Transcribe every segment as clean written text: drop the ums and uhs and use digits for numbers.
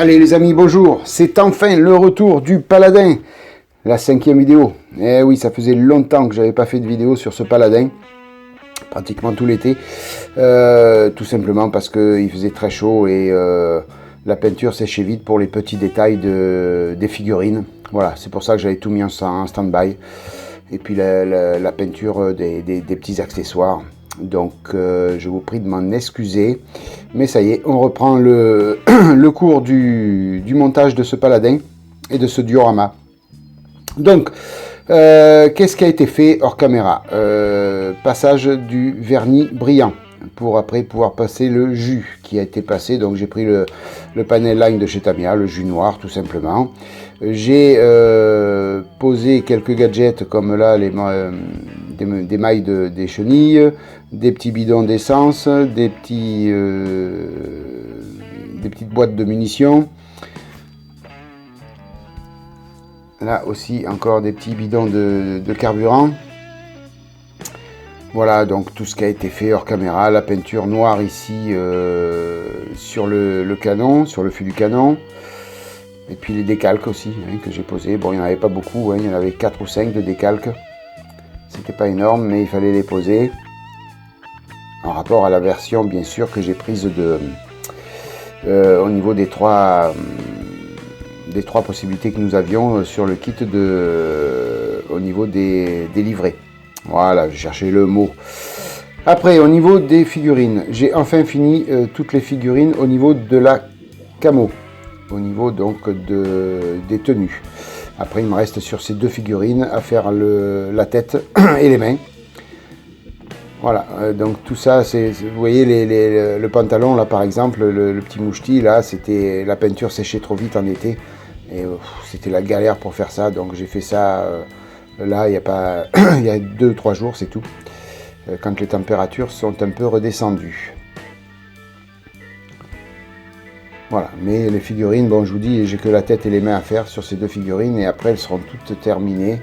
Allez les amis, bonjour, c'est enfin le retour du Paladin, la 5e vidéo. Eh oui, ça faisait longtemps que j'avais pas fait de vidéo sur ce Paladin, pratiquement tout l'été, tout simplement parce qu'il faisait très chaud et la peinture séchait vite pour les petits détails des figurines. Voilà, c'est pour ça que j'avais tout mis en stand-by. Et puis la peinture des petits accessoires. Donc je vous prie de m'en excuser, mais ça y est, on reprend le cours du montage de ce Paladin et de ce diorama. Donc qu'est-ce qui a été fait hors caméra? Passage du vernis brillant pour après pouvoir passer le jus qui a été passé. Donc j'ai pris le panel line de chez Tamiya, le jus noir tout simplement. J'ai posé quelques gadgets comme là des mailles des chenilles, des petits bidons d'essence, des petites boîtes de munitions. Là aussi encore des petits bidons de carburant. Voilà donc tout ce qui a été fait hors caméra. La peinture noire ici sur le canon, sur le fût du canon. Et puis les décalques aussi hein, que j'ai posé. Bon, il n'y en avait pas beaucoup, hein, il y en avait 4 ou 5 de décalques. C'était pas énorme, mais il fallait les poser. En rapport à la version, bien sûr, que j'ai prise au niveau des trois possibilités que nous avions sur le kit au niveau des livrets. Voilà, je cherchais le mot. Après, au niveau des figurines, j'ai enfin fini toutes les figurines au niveau de la camo. Au niveau donc des tenues. Après il me reste sur ces deux figurines à faire la tête et les mains. Voilà, donc tout ça, vous voyez le pantalon là par exemple, le petit moucheti là, c'était la peinture séchait trop vite en été et c'était la galère pour faire ça, donc j'ai fait ça là il y a 2-3 jours, c'est tout, quand les températures sont un peu redescendues. Voilà, mais les figurines, bon je vous dis, j'ai que la tête et les mains à faire sur ces deux figurines et après elles seront toutes terminées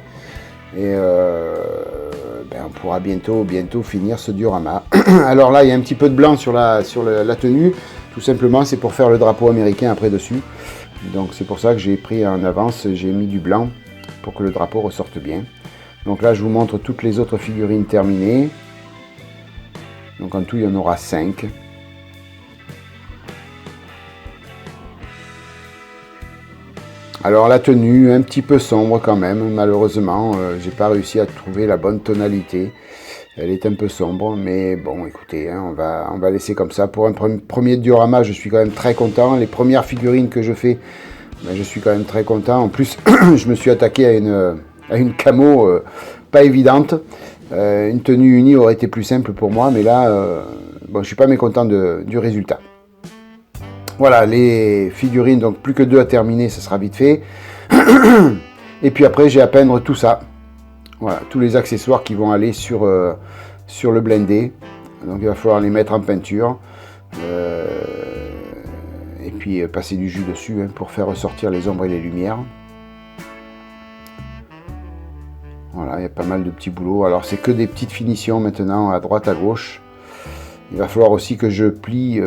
et on pourra bientôt finir ce diorama. Alors là il y a un petit peu de blanc sur la tenue, tout simplement c'est pour faire le drapeau américain après dessus, donc c'est pour ça que j'ai pris en avance, j'ai mis du blanc pour que le drapeau ressorte bien. Donc là je vous montre toutes les autres figurines terminées, donc en tout il y en aura 5. Alors la tenue, un petit peu sombre quand même, malheureusement, j'ai pas réussi à trouver la bonne tonalité. Elle est un peu sombre, mais bon, écoutez, hein, on va laisser comme ça. Pour un premier diorama, je suis quand même très content. Les premières figurines que je fais, je suis quand même très content. En plus, je me suis attaqué à une camo pas évidente. Une tenue unie aurait été plus simple pour moi, mais là, bon, je suis pas mécontent du résultat. Voilà, les figurines, donc plus que 2 à terminer, ça sera vite fait. Et puis après, j'ai à peindre tout ça. Voilà, tous les accessoires qui vont aller sur le blindé. Donc il va falloir les mettre en peinture. Et puis passer du jus dessus hein, pour faire ressortir les ombres et les lumières. Voilà, il y a pas mal de petits boulots. Alors c'est que des petites finitions maintenant à droite, à gauche. Il va falloir aussi que je plie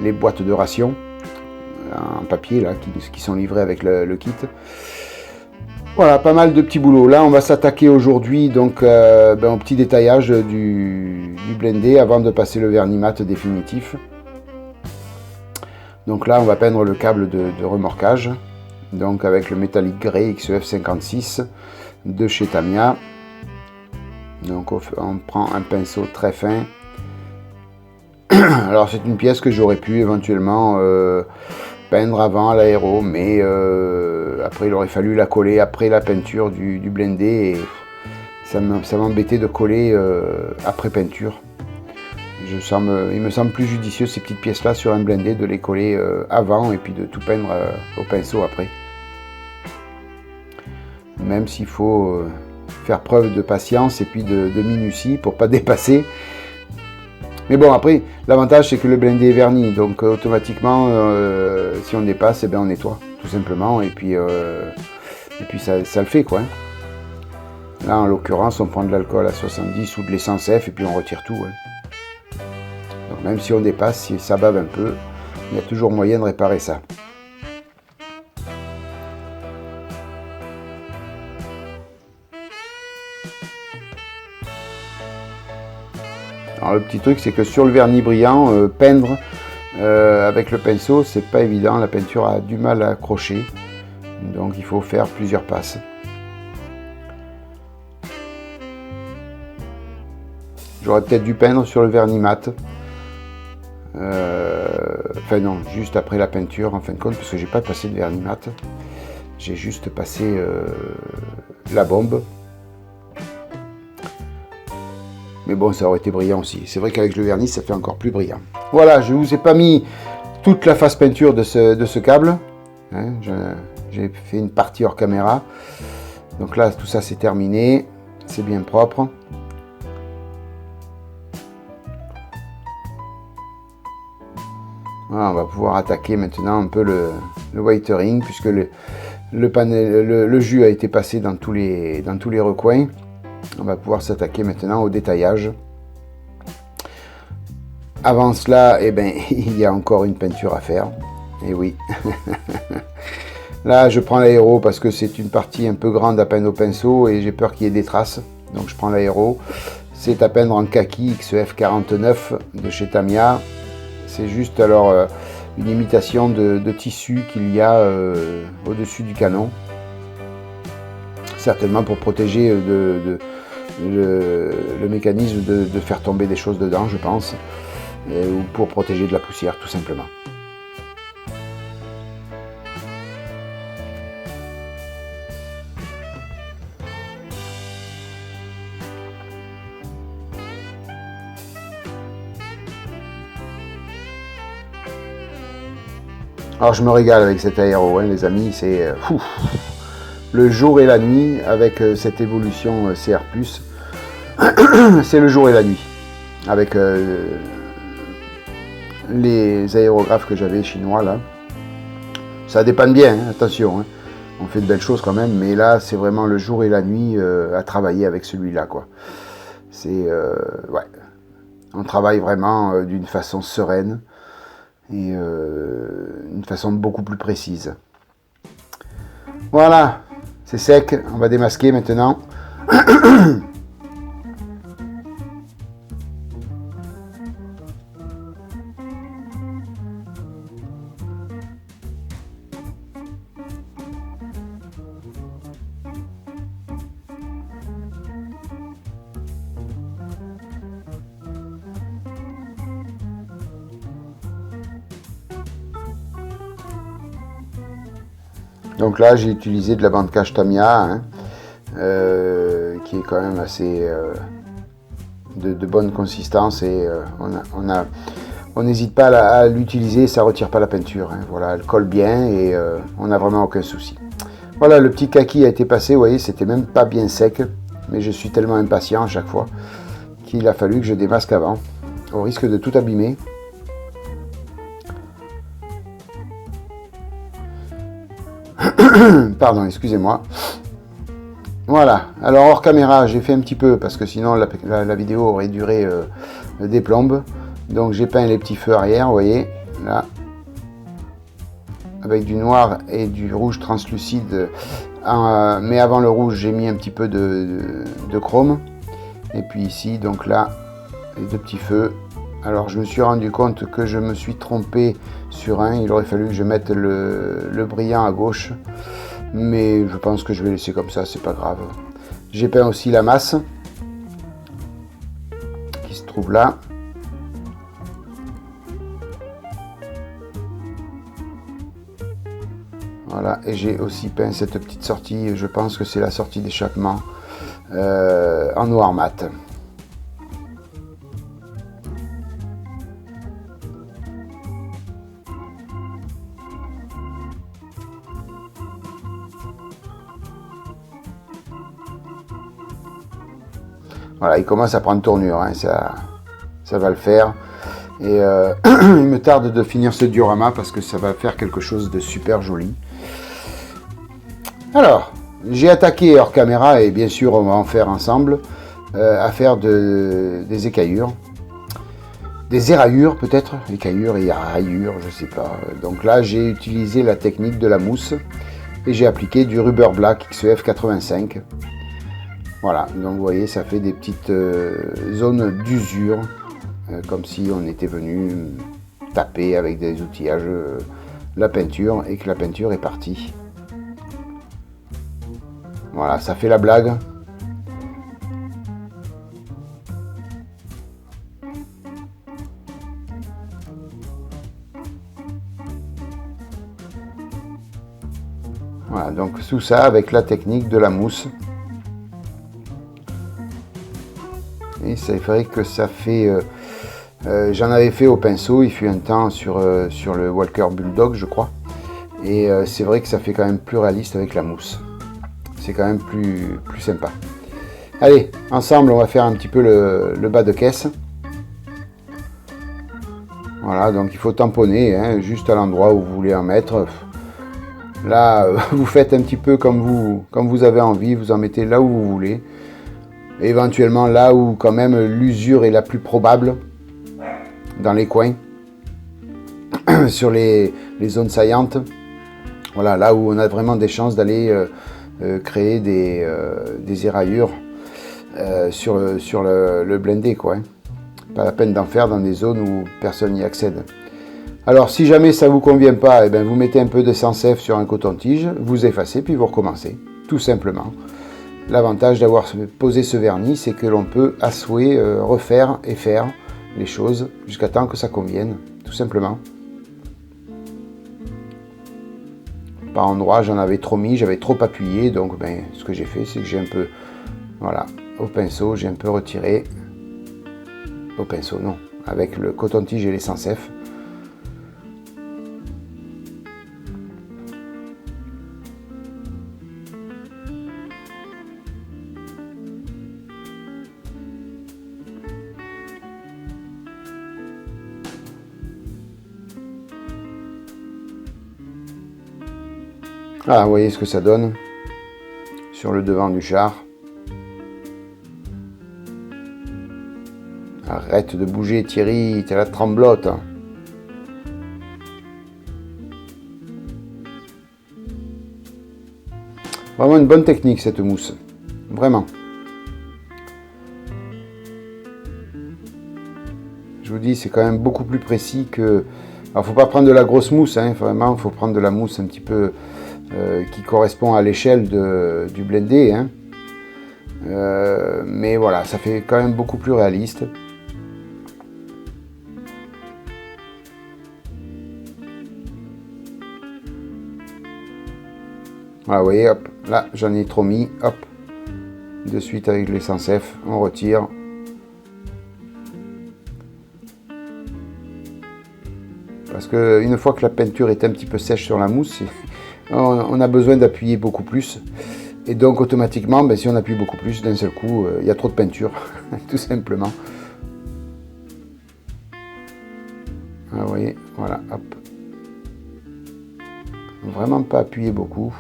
les boîtes de rations en papier là qui sont livrées avec le kit. Voilà, pas mal de petits boulots. Là on va s'attaquer aujourd'hui donc au petit détaillage du blindé avant de passer le vernis mat définitif. Donc là on va peindre le câble de remorquage, donc avec le métallique grey XEF56 de chez Tamiya. Donc on prend un pinceau très fin. Alors c'est une pièce que j'aurais pu éventuellement peindre avant à l'aéro, mais après il aurait fallu la coller après la peinture du blindé et ça m'embêtait de coller après peinture. Il me semble plus judicieux ces petites pièces là sur un blindé de les coller avant et puis de tout peindre au pinceau après. Même s'il faut faire preuve de patience et puis de minutie pour pas dépasser. Mais bon, après, l'avantage c'est que le blindé est verni, donc automatiquement, si on dépasse, eh bien, on nettoie, tout simplement, et puis ça le fait, quoi. Hein. Là, en l'occurrence, on prend de l'alcool à 70 ou de l'essence F, et puis on retire tout. Hein. Donc même si on dépasse, si ça bave un peu, Il y a toujours moyen de réparer ça. Alors le petit truc, c'est que sur le vernis brillant, peindre avec le pinceau, c'est pas évident. La peinture a du mal à accrocher. Donc il faut faire plusieurs passes. J'aurais peut-être dû peindre sur le vernis mat. Enfin non, juste après la peinture en fin de compte, parce que j'ai pas passé de vernis mat. J'ai juste passé la bombe. Mais bon, ça aurait été brillant aussi. C'est vrai qu'avec le vernis, ça fait encore plus brillant. Voilà, je ne vous ai pas mis toute la face peinture de ce câble. Hein, j'ai fait une partie hors caméra. Donc là, tout ça, c'est terminé. C'est bien propre. Voilà, on va pouvoir attaquer maintenant un peu le whitering, puisque le jus a été passé dans tous les recoins. On va pouvoir s'attaquer maintenant au détaillage. Avant cela, eh ben, il y a encore une peinture à faire. Et oui. Là, je prends l'aéro parce que c'est une partie un peu grande à peindre au pinceau et j'ai peur qu'il y ait des traces. Donc je prends l'aéro. C'est à peindre en kaki XF49 de chez Tamiya. C'est juste alors une imitation de tissu qu'il y a au-dessus du canon. Certainement pour protéger le mécanisme de faire tomber des choses dedans, je pense, ou pour protéger de la poussière, tout simplement. Alors je me régale avec cet aéro, hein, les amis, c'est le jour et la nuit avec cette évolution CR+. C'est le jour et la nuit avec les aérographes que j'avais chinois là. Ça dépanne bien, hein, attention, hein. On fait de belles choses quand même, mais là c'est vraiment le jour et la nuit à travailler avec celui-là, quoi. C'est ouais, on travaille vraiment d'une façon sereine et une façon beaucoup plus précise. Voilà, c'est sec, on va démasquer maintenant. Donc là, j'ai utilisé de la bande cache Tamiya, hein, qui est quand même assez de bonne consistance et on n'hésite pas à l'utiliser, ça ne retire pas la peinture. Hein, voilà, elle colle bien et on n'a vraiment aucun souci. Voilà, le petit kaki a été passé, vous voyez, c'était même pas bien sec, mais je suis tellement impatient à chaque fois qu'il a fallu que je démasque avant, au risque de tout abîmer. Pardon, excusez-moi. Voilà, alors hors caméra, j'ai fait un petit peu, parce que sinon la vidéo aurait duré des plombes. Donc j'ai peint les petits feux arrière, vous voyez, là. Avec du noir et du rouge translucide. Mais avant le rouge, j'ai mis un petit peu de chrome. Et puis ici, donc là, les deux petits feux. Alors je me suis rendu compte que je me suis trompé sur un, il aurait fallu que je mette le brillant à gauche, mais je pense que je vais laisser comme ça, c'est pas grave. J'ai peint aussi la masse qui se trouve là. Voilà, et j'ai aussi peint cette petite sortie, je pense que c'est la sortie d'échappement en noir mat. Voilà, il commence à prendre tournure, hein, ça va le faire. Et il me tarde de finir ce diorama parce que ça va faire quelque chose de super joli. Alors, j'ai attaqué hors caméra et bien sûr on va en faire ensemble, à faire des écaillures. des éraillures peut-être, écaillures et raillures, je sais pas. Donc là j'ai utilisé la technique de la mousse et j'ai appliqué du Rubber Black XEF 85. Voilà, donc vous voyez ça fait des petites zones d'usure, comme si on était venu taper avec des outillages la peinture et que la peinture est partie. Voilà, ça fait la blague. Voilà, donc tout ça avec la technique de la mousse. Et c'est vrai que ça fait... j'en avais fait au pinceau, il fut un temps sur le Walker Bulldog, je crois. Et c'est vrai que ça fait quand même plus réaliste avec la mousse. C'est quand même plus sympa. Allez, ensemble, on va faire un petit peu le bas de caisse. Voilà, donc il faut tamponner, hein, juste à l'endroit où vous voulez en mettre. Là, vous faites un petit peu comme vous avez envie, vous en mettez là où vous voulez. Éventuellement là où quand même l'usure est la plus probable, dans les coins, sur les zones saillantes. Voilà, là où on a vraiment des chances d'aller créer des éraillures sur le blindé, quoi. Hein. Pas la peine d'en faire dans des zones où personne n'y accède. Alors si jamais ça ne vous convient pas, eh bien, vous mettez un peu de sans-F sur un coton-tige, vous effacez puis vous recommencez, tout simplement. L'avantage d'avoir posé ce vernis, c'est que l'on peut à souhait refaire et faire les choses jusqu'à temps que ça convienne, tout simplement. Par endroit, j'en avais trop mis, j'avais trop appuyé, donc ben, ce que j'ai fait, c'est que j'ai un peu, voilà, au pinceau, j'ai un peu retiré, au pinceau non, avec le coton-tige et les sans-F. Ah, vous voyez ce que ça donne sur le devant du char. Arrête de bouger Thierry, t'es la tremblote. Vraiment une bonne technique cette mousse, vraiment. Je vous dis, c'est quand même beaucoup plus précis que... Alors faut pas prendre de la grosse mousse, hein, vraiment, faut prendre de la mousse un petit peu... qui correspond à l'échelle du blendé, hein. Mais voilà, ça fait quand même beaucoup plus réaliste. Voilà, vous voyez, hop, là j'en ai trop mis, hop, de suite avec les sans-F, on retire. Parce que une fois que la peinture est un petit peu sèche sur la mousse, on a besoin d'appuyer beaucoup plus. Et donc automatiquement, ben, si on appuie beaucoup plus, d'un seul coup, il y a trop de peinture, tout simplement. Ah, vous voyez, voilà, hop. Vraiment pas appuyer beaucoup.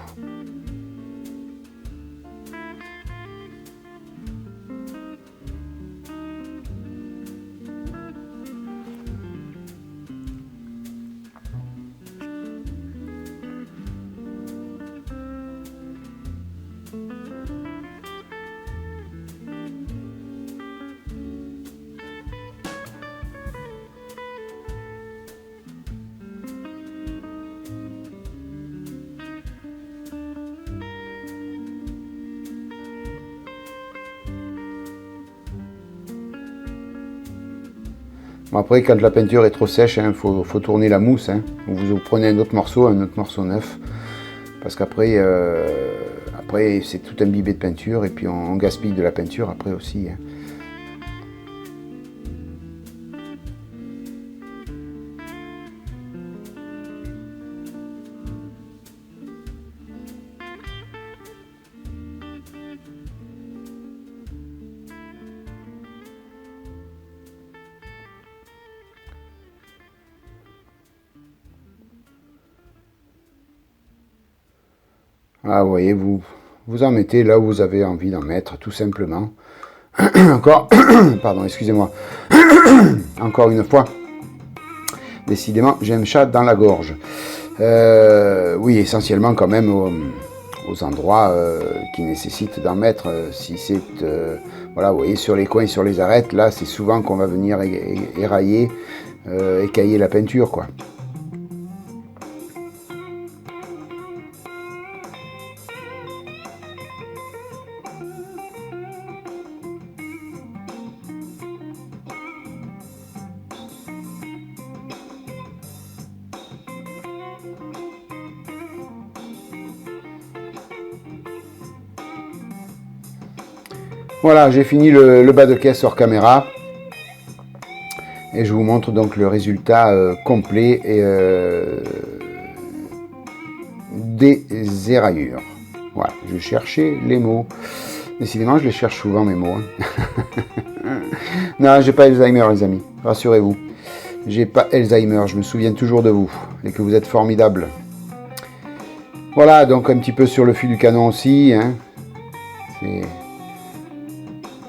Bon, après, quand la peinture est trop sèche, il faut tourner la mousse. Hein. Vous prenez un autre morceau neuf. Parce qu'après, après c'est tout imbibé de peinture et puis on gaspille de la peinture après aussi. Hein. Ah, vous voyez, vous en mettez là où vous avez envie d'en mettre, tout simplement. Encore, pardon, excusez-moi. Encore une fois, décidément, j'ai un chat dans la gorge. Oui, essentiellement quand même aux endroits qui nécessitent d'en mettre. Si c'est, voilà, vous voyez, sur les coins, sur les arêtes, là, c'est souvent qu'on va venir érailler, écailler la peinture, quoi. Voilà, j'ai fini le bas de caisse hors caméra. Et je vous montre donc le résultat complet des éraillures. Voilà, je cherchais les mots. Décidément, je les cherche souvent, mes mots. Hein. Non, j'ai pas Alzheimer, les amis. Rassurez-vous. J'ai pas Alzheimer, je me souviens toujours de vous. Et que vous êtes formidables. Voilà, donc un petit peu sur le fil du canon aussi. Hein.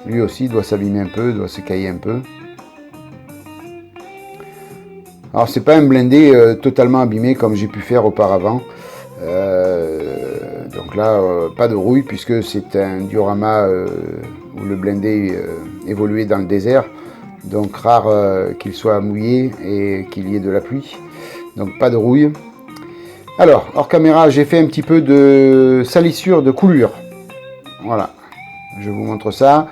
Lui aussi doit s'abîmer un peu, doit s'écailler un peu. Alors c'est pas un blindé totalement abîmé comme j'ai pu faire auparavant. Donc là, pas de rouille puisque c'est un diorama où le blindé évoluait dans le désert. Donc rare qu'il soit mouillé et qu'il y ait de la pluie. Donc pas de rouille. Alors, hors caméra, j'ai fait un petit peu de salissure de coulure. Voilà, je vous montre ça.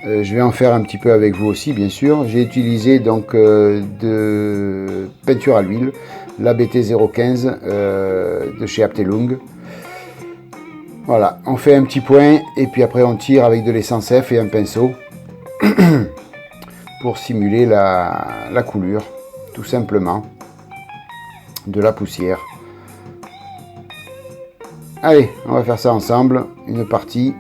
Je vais en faire un petit peu avec vous aussi, bien sûr. J'ai utilisé donc de peinture à l'huile, la BT015 de chez Aptelung. Voilà, on fait un petit point et puis après on tire avec de l'essence F et un pinceau pour simuler la coulure, tout simplement, de la poussière. Allez, on va faire ça ensemble, une partie.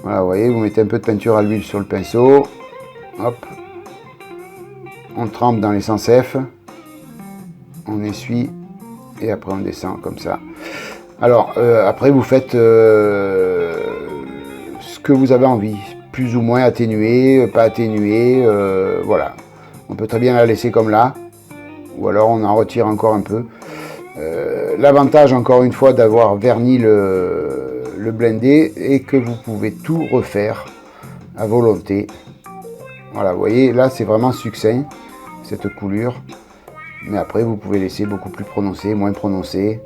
Voilà, vous voyez, vous mettez un peu de peinture à l'huile sur le pinceau. Hop. On trempe dans l'essence F. On essuie. Et après on descend comme ça. Alors, après vous faites ce que vous avez envie. Plus ou moins atténué, pas atténué. Voilà. On peut très bien la laisser comme là. Ou alors on en retire encore un peu. L'avantage, encore une fois, d'avoir verni le blindé est que vous pouvez tout refaire à volonté. Voilà, vous voyez, là c'est vraiment succinct, cette coulure. Mais après, vous pouvez laisser beaucoup plus prononcé, moins prononcé,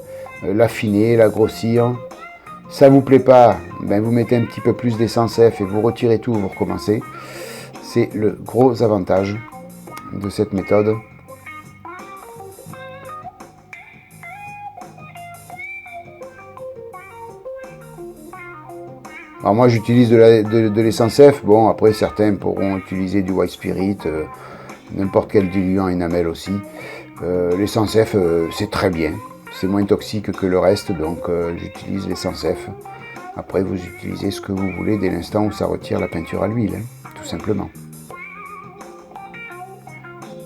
l'affiner, la grossir. Ça vous plaît pas, ben vous mettez un petit peu plus d'essence F et vous retirez tout, vous recommencez. C'est le gros avantage de cette méthode. Alors moi j'utilise de l'essence F, bon après certains pourront utiliser du White Spirit, n'importe quel diluant enamel aussi. L'essence F c'est très bien, c'est moins toxique que le reste, donc j'utilise l'essence F. Après vous utilisez ce que vous voulez dès l'instant où ça retire la peinture à l'huile, hein, tout simplement.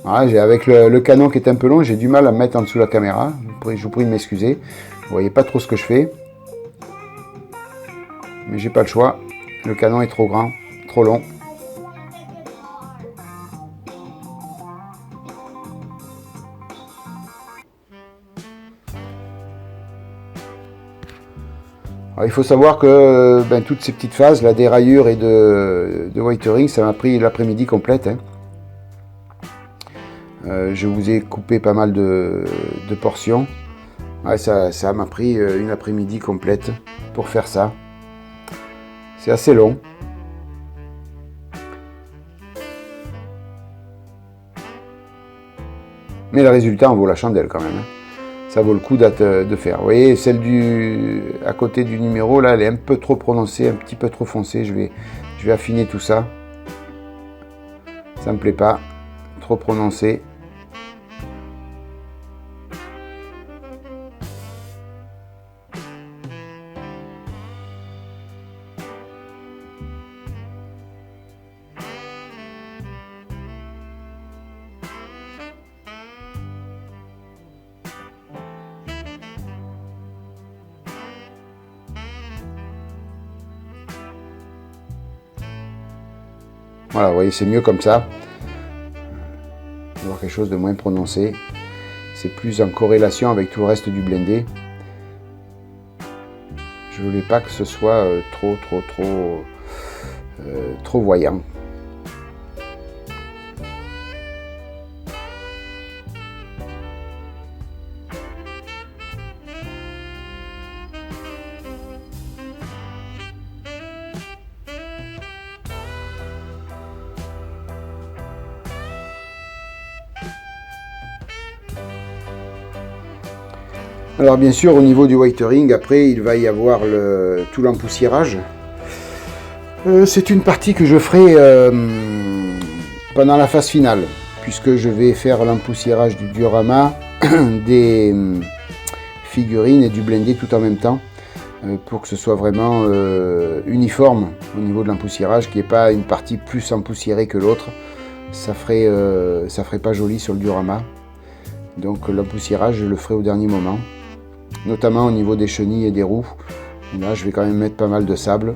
Voilà, avec le canon qui est un peu long, j'ai du mal à me mettre en dessous de la caméra, je vous prie de m'excuser, vous voyez pas trop ce que je fais. Mais j'ai pas le choix, le canon est trop grand, trop long. Alors, il faut savoir que toutes ces petites phases, la déraillure et de whitering, ça m'a pris l'après-midi complète. Hein. Je vous ai coupé pas mal de portions. Ouais, ça m'a pris une après-midi complète pour faire ça. C'est assez long. Mais le résultat en vaut la chandelle quand même. Hein. Ça vaut le coup de faire. Vous voyez, celle à côté du numéro, là, elle est un peu trop prononcée, un petit peu trop foncée. Je vais affiner tout ça. Ça me plaît pas. Trop prononcé. Voilà, vous voyez, c'est mieux comme ça. On va avoir quelque chose de moins prononcé. C'est plus en corrélation avec tout le reste du blindé. Je voulais pas que ce soit trop voyant. Alors bien sûr, au niveau du whitering, après il va y avoir tout l'empoussiérage. C'est une partie que je ferai pendant la phase finale, puisque je vais faire l'empoussiérage du diorama, des figurines et du blindé tout en même temps, pour que ce soit vraiment uniforme au niveau de l'empoussiérage, qu'il n'y ait pas une partie plus empoussiérée que l'autre. Ça ferait pas joli sur le diorama. Donc l'empoussiérage, je le ferai au dernier moment, notamment au niveau des chenilles et des roues. Là, je vais quand même mettre pas mal de sable,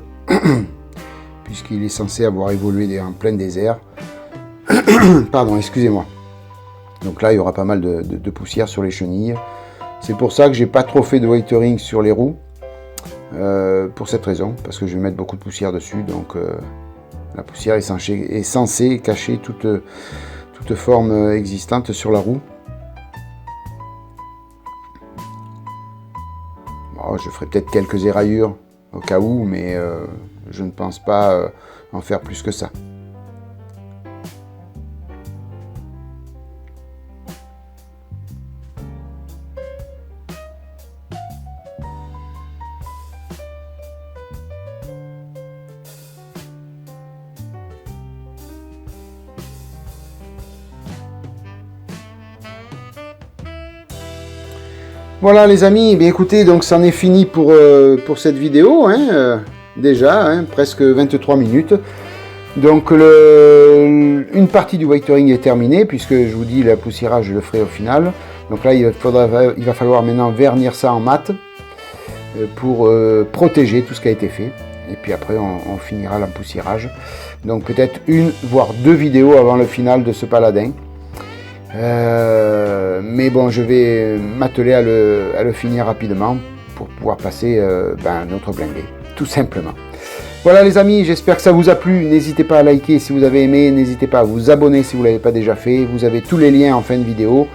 puisqu'il est censé avoir évolué en plein désert. Pardon, excusez-moi. Donc là, il y aura pas mal de poussière sur les chenilles. C'est pour ça que j'ai pas trop fait de whitering sur les roues, pour cette raison, parce que je vais mettre beaucoup de poussière dessus. Donc la poussière est censée cacher toute forme existante sur la roue. Bon, je ferai peut-être quelques éraillures au cas où, mais je ne pense pas en faire plus que ça. Voilà les amis, bien écoutez, donc c'en est fini pour cette vidéo, hein, déjà, hein, presque 23 minutes. Donc une partie du whitering est terminée, puisque je vous dis, la poussiérage je le ferai au final. Donc là il va falloir maintenant vernir ça en mat, pour protéger tout ce qui a été fait. Et puis après on finira l'empoussiérage. Donc peut-être une, voire deux vidéos avant le final de ce paladin. Mais bon, je vais m'atteler à le finir rapidement pour pouvoir passer notre blindé, tout simplement. Voilà les amis, j'espère que ça vous a plu. N'hésitez pas à liker si vous avez aimé, n'hésitez pas à vous abonner si vous ne l'avez pas déjà fait. Vous avez tous les liens en fin de vidéo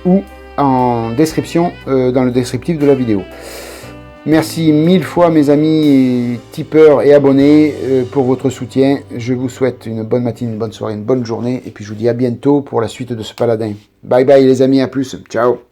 ou en description, dans le descriptif de la vidéo. Merci mille fois mes amis tipeurs et abonnés pour votre soutien. Je vous souhaite une bonne matinée, une bonne soirée, une bonne journée. Et puis je vous dis à bientôt pour la suite de ce paladin. Bye bye les amis, à plus. Ciao.